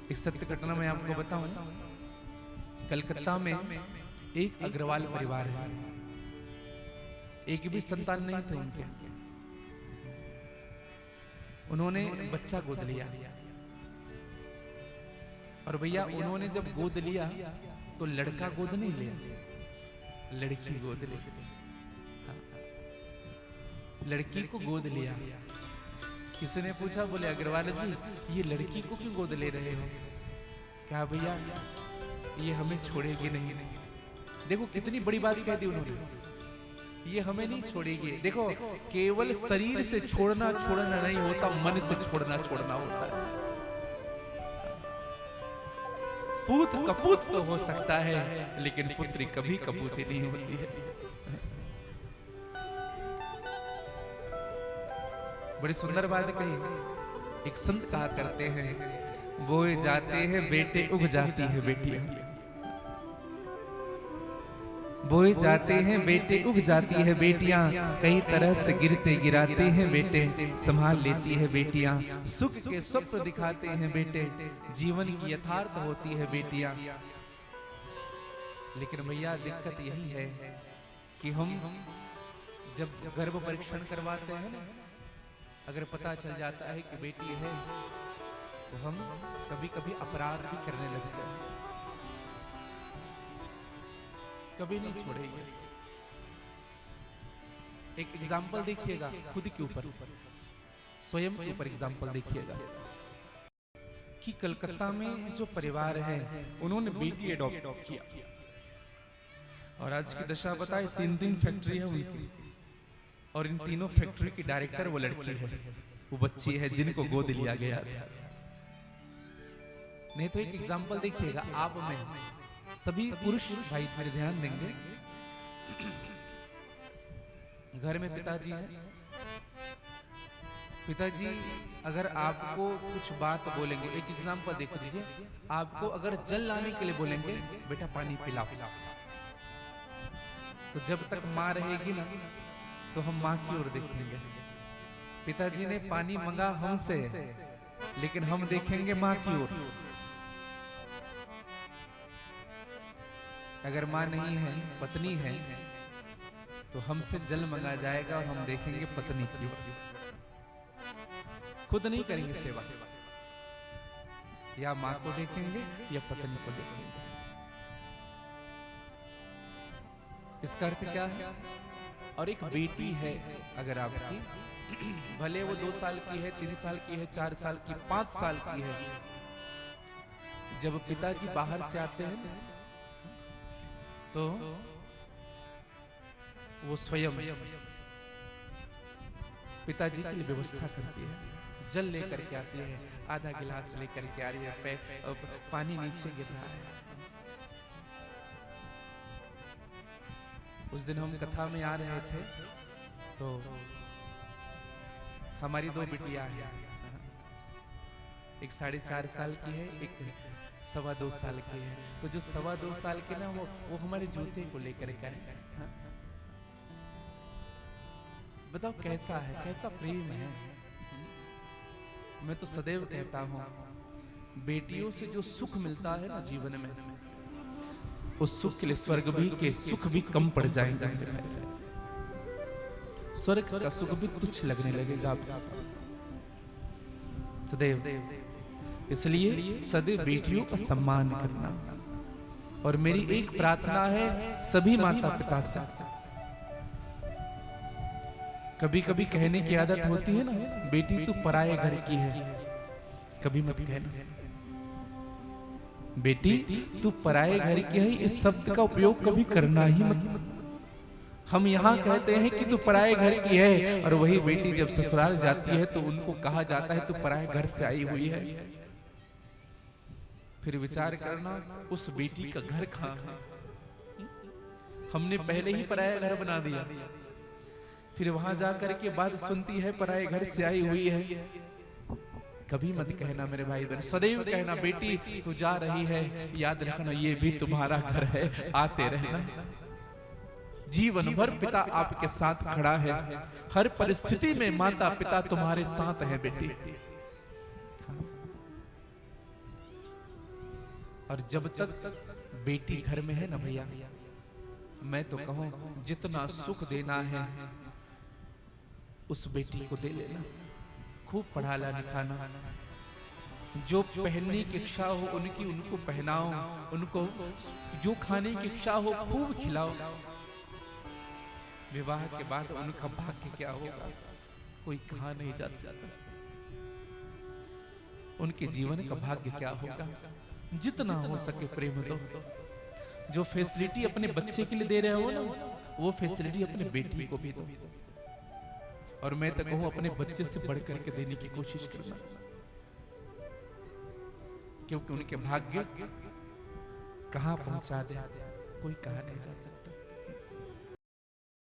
एक सत्य घटना मैं आपको बताऊं। कलकत्ता में एक अग्रवाल परिवार है, एक भी संतान नहीं थे उनके। उन्होंने बच्चा गोद लिया और भैया उन्होंने जब गोद लिया तो लड़का गोद नहीं लिया, लड़की गोद ली। लड़की को गोद लिया। किसी ने पूछा, बोले अग्रवाल जी ये लड़की को क्यों गोद ले रहे हो? कहा भैया ये हमें छोड़ेगी नहीं। देखो कितनी बड़ी बात कह दी उन्होंने, ये हमें नहीं छोड़ेगी। देखो केवल शरीर से छोड़ना छोड़ना नहीं होता, मन से छोड़ना छोड़ना होता है। पूत कपूत तो हो सकता है, लेकिन पुत्री कभी कपूती नहीं होती है। बड़ी सुंदर बात कही। एक संत कहा करते हैं, बोए जाते हैं बेटे उग जाती है बेटियां। बोए जाते हैं बेटे उग जाती है बेटियां, कई तरह से गिरते गिराते हैं बेटे, संभाल लेती है बेटियां। सुख के स्वप्न दिखाते हैं बेटे, जीवन की यथार्थ होती है बेटियां। लेकिन भैया दिक्कत यही है कि हम जब गर्भ परीक्षण करवाते हैं ना, अगर पता चल जाता है कि बेटी है तो हम कभी कभी अपराध भी करने लगते हैं। कभी नहीं छोड़ेंगे। एक एग्जाम्पल देखिएगा खुद के ऊपर, स्वयं के ऊपर एग्जाम्पल देखिएगा कि कलकत्ता में जो परिवार है उन्होंने बेटी अडॉप्ट किया और आज की दशा बताए 3 फैक्ट्री है उनकी, और इन तीनों फैक्ट्री की डायरेक्टर वो लड़की है, वो बच्ची है जिनको गोद लिया गया था। नहीं तो एक एग्जाम्पल देखिएगा आप में, सभी पुरुष भाई मेरे ध्यान देंगे। घर में पिताजी हैं, पिताजी अगर आपको कुछ बात बोलेंगे, एक एग्जाम्पल देख लीजिए, आपको अगर जल लाने के लिए बोलेंगे बेटा पानी पिलाओ, तो जब तक माँ रहेगी ना तो हम माँ की ओर देखेंगे। पिताजी ने पानी मंगा हमसे, लेकिन हम देखेंगे माँ की ओर। अगर माँ नहीं है, पत्नी है, तो हमसे जल मंगा जाएगा और हम देखेंगे पत्नी की ओर। खुद नहीं करेंगे सेवा, या माँ को देखेंगे या पत्नी को देखेंगे। इसका अर्थ क्या है? और एक बेटी है अगर आपकी, भले वो 2 साल की है, 3 साल की है, 4 साल की, 5 साल की है, जब पिताजी बाहर से आते हैं तो वो स्वयं पिताजी के लिए व्यवस्था करती है। जल लेकर के आती है, आधा गिलास लेकर के आ रही है, पानी नीचे गिर रहा है। उस दिन हम कथा में आ रहे थे तो हमारी 2 बिटिया हैं, एक 4.5 साल की है, एक 2.25 साल की है। तो जो 2.25 साल की ना वो हमारे जूते को लेकर के है। बताओ कैसा है, कैसा प्रेम है। मैं तो सदैव कहता हूं, बेटियों से जो सुख मिलता है ना जीवन में, उस सुख के लिए स्वर्ग भी के सुख भी कम पड़ जाएंगे। स्वर्ग का सुख भी तुच्छ लगने लगेगा आपके साथ सदैव। इसलिए सदैव बेटियों का सम्मान करना। और मेरी एक प्रार्थना है सभी माता पिता से, कभी कभी कहने की आदत होती है ना, बेटी तू पराये घर की है, कभी मत कहना बेटी तू पराये घर की है। इस शब्द का उपयोग कभी करना ही मत। हम यहाँ कहते हैं कि तू पराये घर की है, और वही बेटी जब ससुराल जाती है तो उनको कहा जाता है तू पराये घर से आई हुई है। फिर विचार करना उस बेटी का घर कहाँ है? हमने पहले ही पराया घर बना दिया, फिर वहां जाकर के बात सुनती है पराये घर से आई हुई है। कभी मत कहना मेरे भाई बहन, सदैव कहना बेटी तू जा रही है, याद रखना ये भी तुम्हारा घर है, आते रहना। जीवन भर पिता आपके साथ खड़ा है, हर परिस्थिति में माता पिता तुम्हारे साथ है बेटी। और जब तक बेटी घर में है ना भैया, मैं तो कहूं जितना सुख देना है उस बेटी को दे लेना। खूब पढ़ाला लिखाना, जो पहनने की इच्छा हो उनकी उनको पहनाओ, उनको जो खाने की इच्छा हो खूब खिलाओ। विवाह के बाद उनका भाग्य क्या होगा कोई कहा नहीं जा सकता। उनके जीवन का भाग्य क्या होगा। जितना हो सके प्रेम दो। जो फैसिलिटी अपने बच्चे के लिए दे रहे हो ना, वो फैसिलिटी अपने बेटी को भी दो। और मैं तो कहूं अपने बच्चे से बढ़ करके देने की कोशिश करना, क्योंकि उनके भाग्य कहां पहुंचा दे कोई कहा नहीं जा सकता।